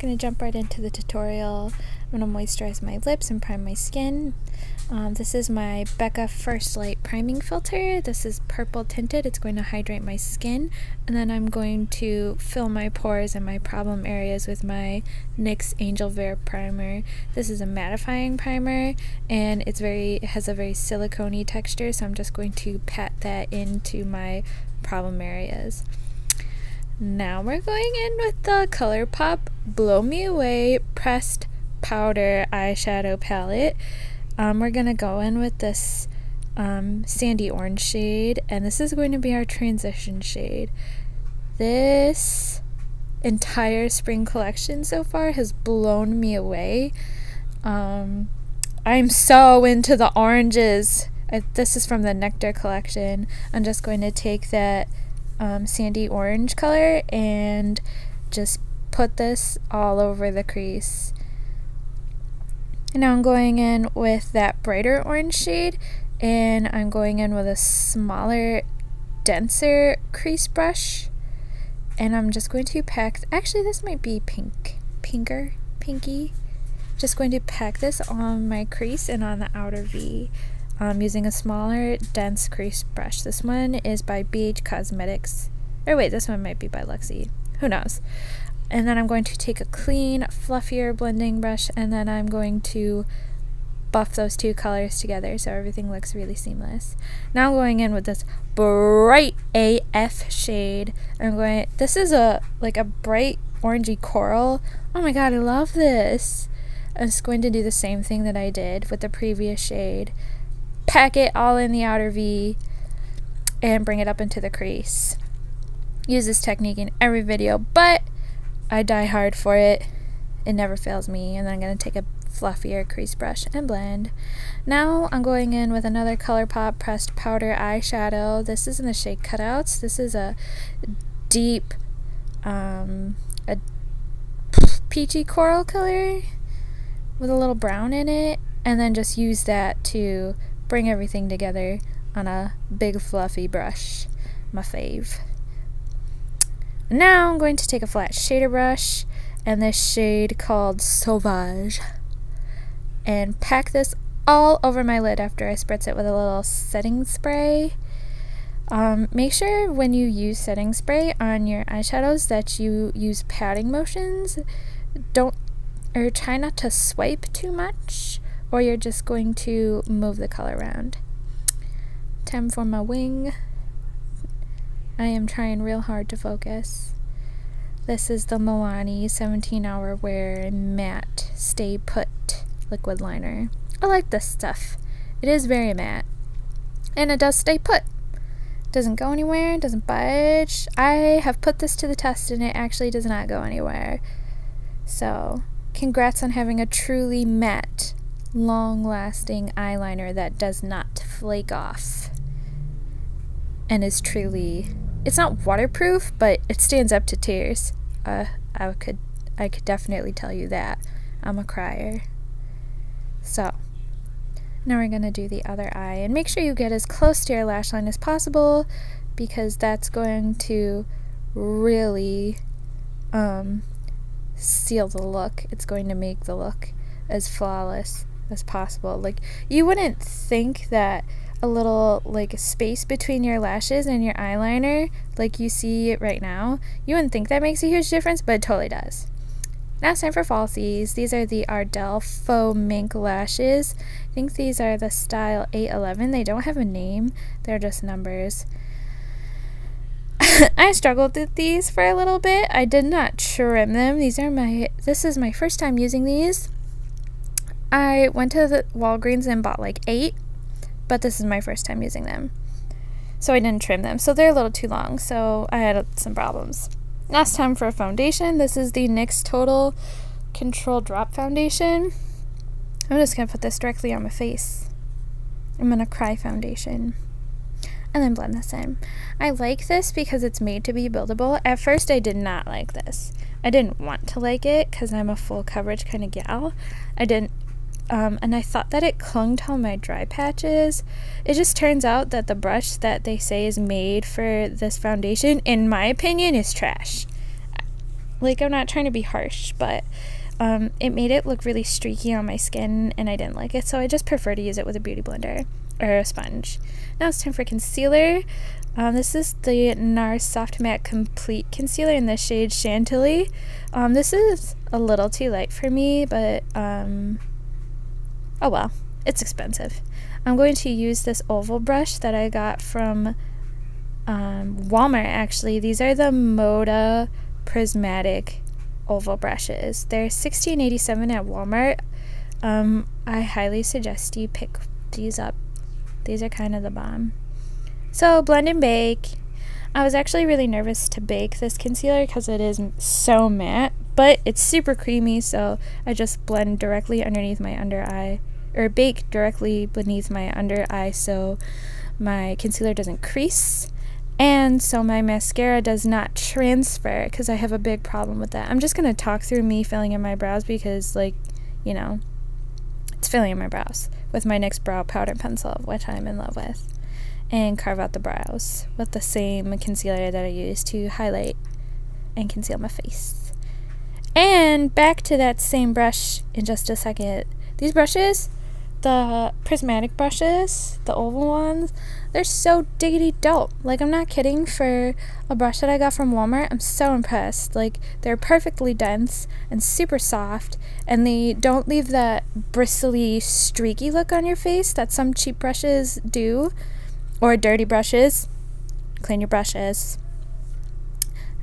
going to jump right into the tutorial. I'm going to moisturize my lips and prime my skin. This is my BECCA First Light priming filter. This is purple tinted. It's going to hydrate my skin, and then I'm going to fill my pores and my problem areas with my NYX Angel Veil primer. This is a mattifying primer, and it has a very silicone-y texture, so I'm just going to pat that into my problem areas. Now we're going in with the Colourpop Blow Me Away Pressed Powder eyeshadow palette. We're going to go in with this sandy orange shade, and this is going to be our transition shade. This entire spring collection so far has blown me away. I'm so into the oranges. This is from the Nectar collection. I'm just going to take that sandy orange color and just put this all over the crease. And now I'm going in with that brighter orange shade, and I'm going in with a smaller, denser crease brush, and I'm just going to pack, actually this might be pinky. Just going to pack this on my crease and on the outer V, using a smaller, dense crease brush. This one is by BH Cosmetics, or wait, this one might be by Luxie, who knows. And then I'm going to take a clean, fluffier blending brush, and then I'm going to buff those two colors together so everything looks really seamless. Now I'm going in with this bright AF shade. This is like a bright orangey coral. Oh my god, I love this. I'm just going to do the same thing that I did with the previous shade. Pack it all in the outer V and bring it up into the crease. Use this technique in every video, but I die hard for it. It never fails me. And then I'm going to take a fluffier crease brush and blend. Now I'm going in with another Colourpop Pressed Powder eyeshadow. This is in the shade Cutouts. This is a deep a peachy coral color with a little brown in it, and then just use that to bring everything together on a big fluffy brush. My fave. Now I'm going to take a flat shader brush and this shade called Sauvage and pack this all over my lid after I spritz it with a little setting spray. Make sure when you use setting spray on your eyeshadows that you use patting motions. Try not to swipe too much, or you're just going to move the color around. Time for my wing. I am trying real hard to focus. This is the Milani 17-Hour Wear Matte Stay Put Liquid Liner. I like this stuff. It is very matte, and it does stay put. Doesn't go anywhere, doesn't budge. I have put this to the test, and it actually does not go anywhere. So, congrats on having a truly matte, long-lasting eyeliner that does not flake off and is truly, it's not waterproof, but it stands up to tears. I could definitely tell you that. I'm a crier. So now we're gonna do the other eye, and make sure you get as close to your lash line as possible, because that's going to really seal the look. It's going to make the look as flawless as possible. Like, you wouldn't think that a little like space between your lashes and your eyeliner, like you see it right now, you wouldn't think that makes a huge difference, but it totally does. Now it's time for falsies. These are the Ardell Faux Mink lashes. I think these are the style 811. They don't have a name, they're just numbers. I struggled with these for a little bit. I did not trim them. This is my first time using these. I went to the Walgreens and bought like 8, but this is my first time using them, so I didn't trim them. So they're a little too long, so I had some problems. Now it's time for a foundation. This is the NYX Total Control Drop Foundation. I'm just going to put this directly on my face. I'm going to cry foundation. And then blend this in. I like this because it's made to be buildable. At first I did not like this. I didn't want to like it because I'm a full coverage kind of gal. And I thought that it clung to all my dry patches. It just turns out that the brush that they say is made for this foundation, in my opinion, is trash. Like, I'm not trying to be harsh, but it made it look really streaky on my skin, and I didn't like it, so I just prefer to use it with a beauty blender or a sponge. Now it's time for concealer. This is the NARS Soft Matte Complete Concealer in the shade Chantilly. This is a little too light for me, but oh well, it's expensive. I'm going to use this oval brush that I got from Walmart, actually. These are the Moda Prismatic oval brushes. They're $16.87 at Walmart. I highly suggest you pick these up. These are kind of the bomb. So blend and bake. I was actually really nervous to bake this concealer because it is so matte, but it's super creamy, so I just blend directly underneath my under eye, or bake directly beneath my under eye, so my concealer doesn't crease, and so my mascara does not transfer, because I have a big problem with that. I'm just going to talk through me filling in my brows because, like, you know, it's filling in my brows with my NYX brow powder pencil, which I'm in love with, and carve out the brows with the same concealer that I use to highlight and conceal my face. And back to that same brush in just a second. These brushes, the prismatic brushes, the oval ones, they're so diggity dope. Like, I'm not kidding. For a brush that I got from Walmart, I'm so impressed. Like, they're perfectly dense and super soft, and they don't leave that bristly, streaky look on your face that some cheap brushes do, or dirty brushes. Clean your brushes.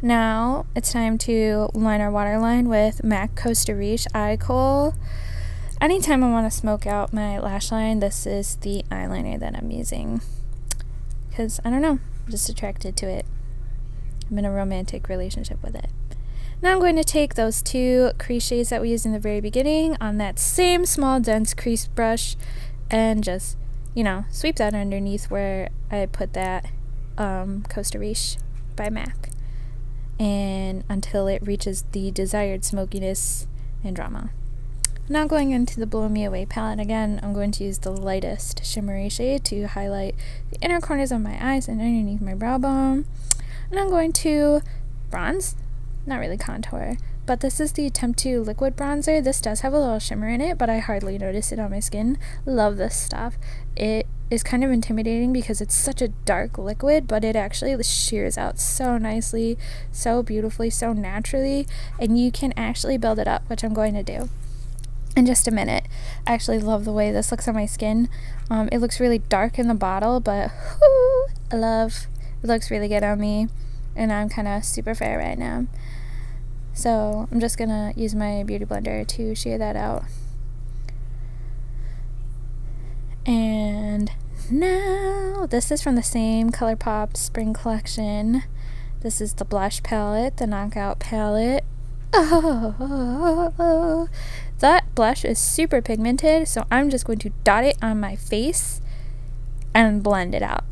Now it's time to line our waterline with MAC Costa Riche Eye Kohl. Anytime I want to smoke out my lash line, this is the eyeliner that I'm using. Because, I don't know, I'm just attracted to it. I'm in a romantic relationship with it. Now I'm going to take those two crease shades that we used in the very beginning on that same small dense crease brush and just, you know, sweep that underneath where I put that Costa Riche by MAC. And until it reaches the desired smokiness and drama. Now going into the Blow Me Away palette again, I'm going to use the lightest shimmery shade to highlight the inner corners of my eyes and underneath my brow bone. And I'm going to bronze, not really contour, but this is the Temptu liquid bronzer. This does have a little shimmer in it, but I hardly notice it on my skin. Love this stuff. It is kind of intimidating because it's such a dark liquid, but it actually shears out so nicely, so beautifully, so naturally, and you can actually build it up, which I'm going to do in just a minute. I actually love the way this looks on my skin. It looks really dark in the bottle, but whoo, I love it. Looks really good on me, and I'm kind of super fair right now. So I'm just gonna use my beauty blender to shear that out. And now this is from the same Colourpop Spring collection. This is the blush palette, the Knockout palette. Oh, that blush is super pigmented, so I'm just going to dot it on my face and blend it out.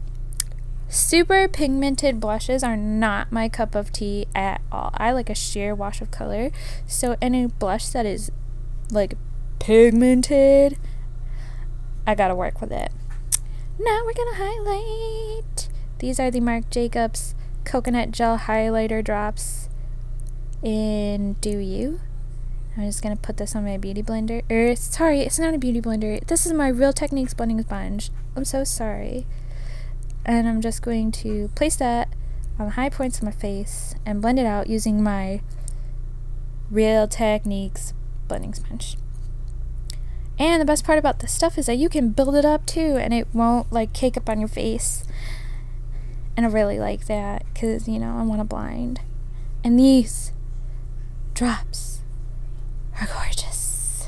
Super pigmented blushes are not my cup of tea at all. I like a sheer wash of color, so any blush that is like pigmented, I gotta work with it. Now we're gonna highlight. These are the Marc Jacobs Coconut Gel Highlighter Drops in Do You. I'm just gonna put this on my beauty blender. Sorry, it's not a beauty blender. This is my Real Techniques blending sponge. I'm so sorry. And I'm just going to place that on the high points of my face and blend it out using my Real Techniques blending sponge. And the best part about this stuff is that you can build it up too, and it won't like cake up on your face. And I really like that because, you know, I want to blind. And these drops are gorgeous.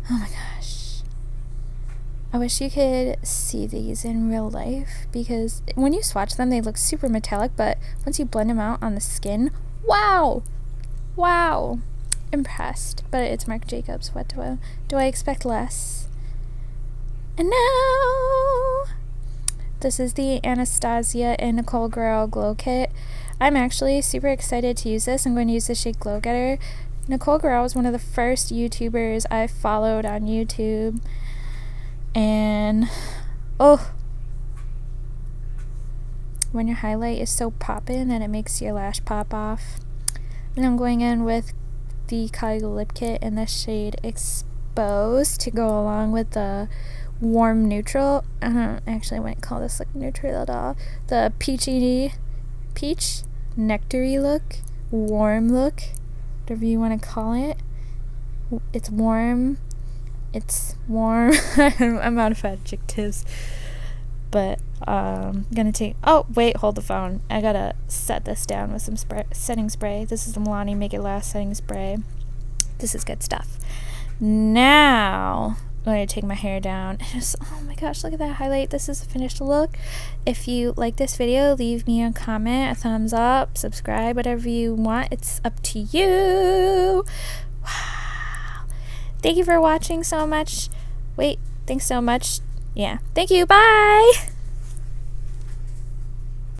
Oh my gosh. I wish you could see these in real life, because when you swatch them, they look super metallic, but once you blend them out on the skin, wow! Wow! Impressed. But it's Marc Jacobs. What do I expect less? And now this is the Anastasia and Nicole Girl Glow Kit. I'm actually super excited to use this. I'm going to use the shade Glow Getter. Nicole Girl was one of the first YouTubers I followed on YouTube. And oh, when your highlight is so poppin' and it makes your lash pop off. And I'm going in with the Kylie Lip Kit in the shade Exposed to go along with the warm neutral. Actually, I wouldn't call this like neutral at all. The peach nectar-y look, warm look, whatever you want to call it. It's warm. I'm out of adjectives. But gonna take, oh wait, hold the phone, I gotta set this down with some setting spray. This is the Milani Make It Last setting spray. This is good stuff. Now I'm going to take my hair down and just, oh my gosh, look at that highlight. This is the finished look. If you like this video, leave me a comment, a thumbs up, subscribe, whatever you want. It's up to you. Wow. Thank you for watching so much. Thanks so much. Yeah, thank you. Bye.